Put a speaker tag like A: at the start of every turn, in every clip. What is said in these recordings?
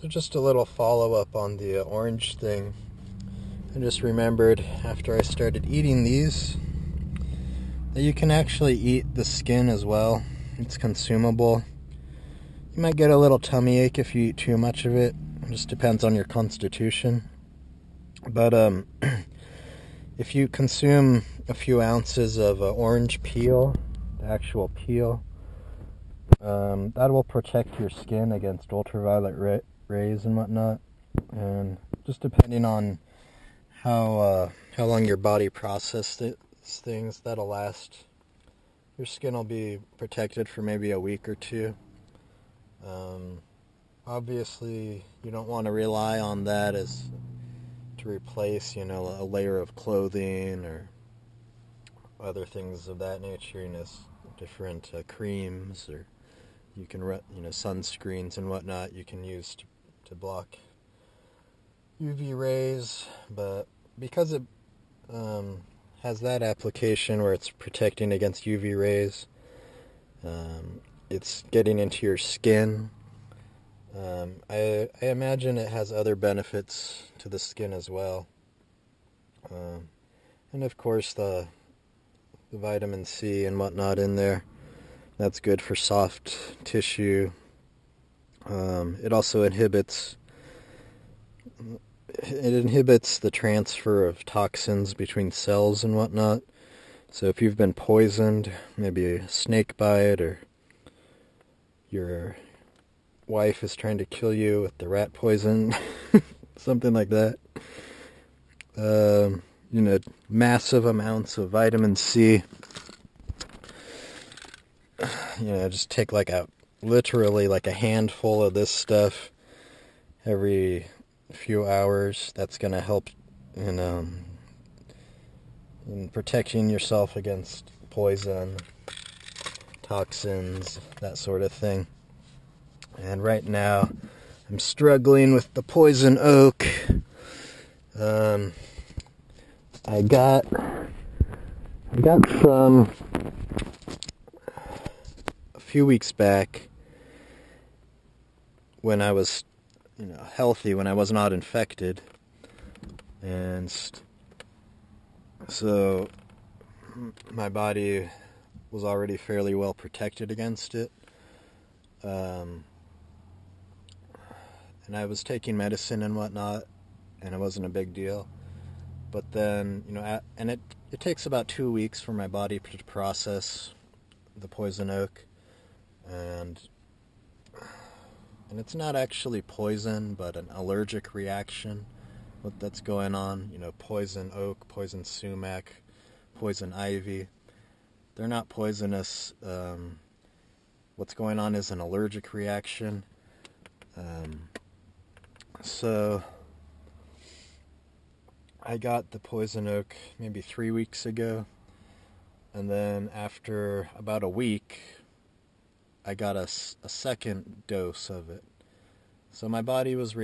A: So just a little follow-up on the orange thing. I just remembered after I started eating these that you can actually eat the skin as well. It's consumable. You might get a little tummy ache if you eat too much of it. It just depends on your constitution. But if you consume a few ounces of orange peel, the actual peel, that will protect your skin against ultraviolet rays and whatnot. And just depending on how long your body processes things, that'll last. Your skin will be protected for maybe a week or two. Obviously, you don't want to rely on that as to replace, a layer of clothing or other things of that nature, different creams, or you can, sunscreens and whatnot you can use to block UV rays. But because it has that application where it's protecting against UV rays, it's getting into your skin. I imagine it has other benefits to the skin as well. And of course the vitamin C and whatnot in there. That's good for soft tissue. It also inhibits the transfer of toxins between cells and whatnot. So if you've been poisoned, maybe a snake bite, or your wife is trying to kill you with the rat poison, something like that, massive amounts of vitamin C. Just take literally a handful of this stuff every few hours. That's going to help in protecting yourself against poison, toxins, that sort of thing. And right now, I'm struggling with the poison oak. I got some a few weeks back when I was, healthy, when I was not infected, and so my body was already fairly well protected against it. And I was taking medicine and whatnot, and it wasn't a big deal. But then, and it takes about 2 weeks for my body to process the poison oak, and it's not actually poison, but an allergic reaction that's going on. Poison oak, poison sumac, poison ivy. They're not poisonous. What's going on is an allergic reaction. So I got the poison oak maybe 3 weeks ago, and then after about a week, I got a second dose of it. So my body was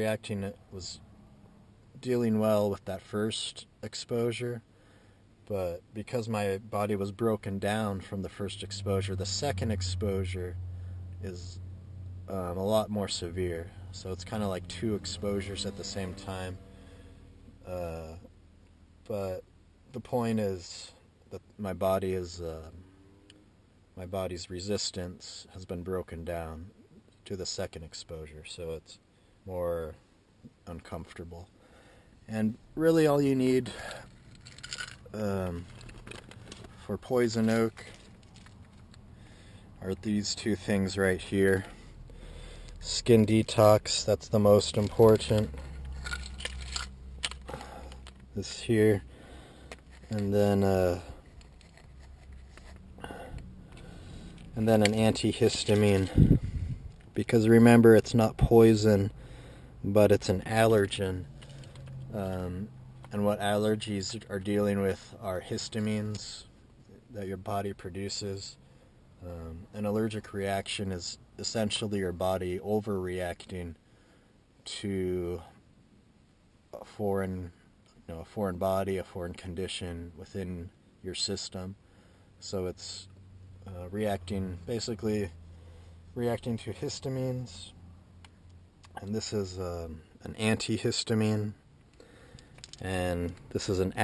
A: dealing well with that first exposure, but because my body was broken down from the first exposure, the second exposure is a lot more severe. So it's kind of like 2 exposures at the same time. But the point is that my body's resistance has been broken down to the second exposure, so it's more uncomfortable. And really all you need for poison oak are these 2 things right here. Skin detox, that's the most important. This here. And then an antihistamine. Because remember, it's not poison, but it's an allergen. And what allergies are dealing with are histamines that your body produces. An allergic reaction is essentially your body overreacting to a foreign body, a foreign condition within your system. So it's reacting to histamines, And this is an antihistamine, and this is an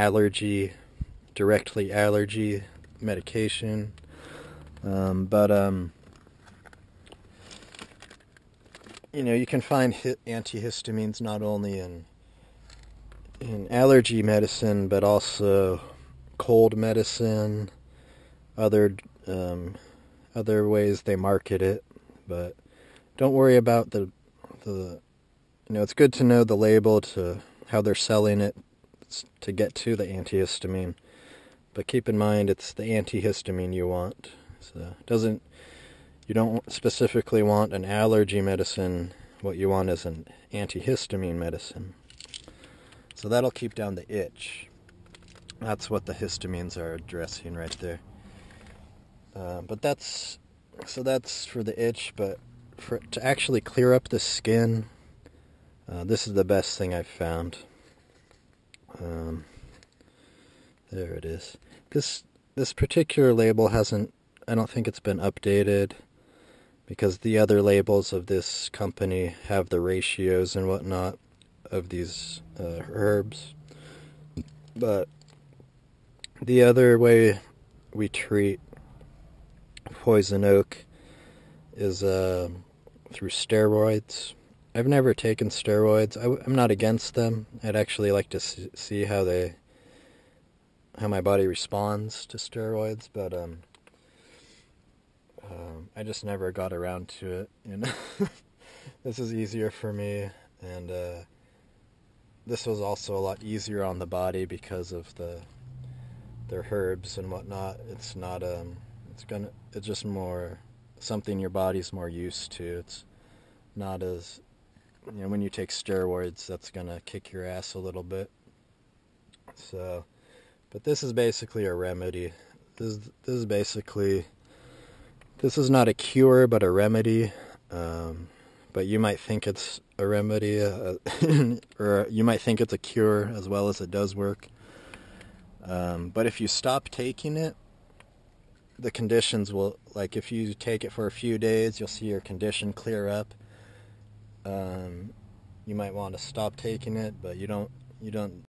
A: directly allergy medication. You can find antihistamines not only in allergy medicine, but also cold medicine, other ways they market it. But don't worry about the it's good to know the label, to how they're selling it to get to the antihistamine. But keep in mind, it's the antihistamine you want. So you don't specifically want an allergy medicine. What you want is an antihistamine medicine. So that'll keep down the itch. That's what the histamines are addressing right there. But that's for the itch. But to actually clear up the skin, this is the best thing I've found. There it is. This particular label I don't think it's been updated, because the other labels of this company have the ratios and whatnot of these herbs. But the other way we treat poison oak is through steroids. I've never taken steroids. I'm not against them. I'd actually like to see how my body responds to steroids, but I just never got around to it. This is easier for me, and this was also a lot easier on the body because of their herbs and whatnot. It's not it's just more something your body's more used to. It's not as, when you take steroids, that's gonna kick your ass a little bit. So, but this is basically a remedy. This is not a cure, but a remedy. But you might think it's a remedy, or you might think it's a cure as well as it does work. But if you stop taking it, the conditions will, like if you take it for a few days, you'll see your condition clear up. You might want to stop taking it, but you don't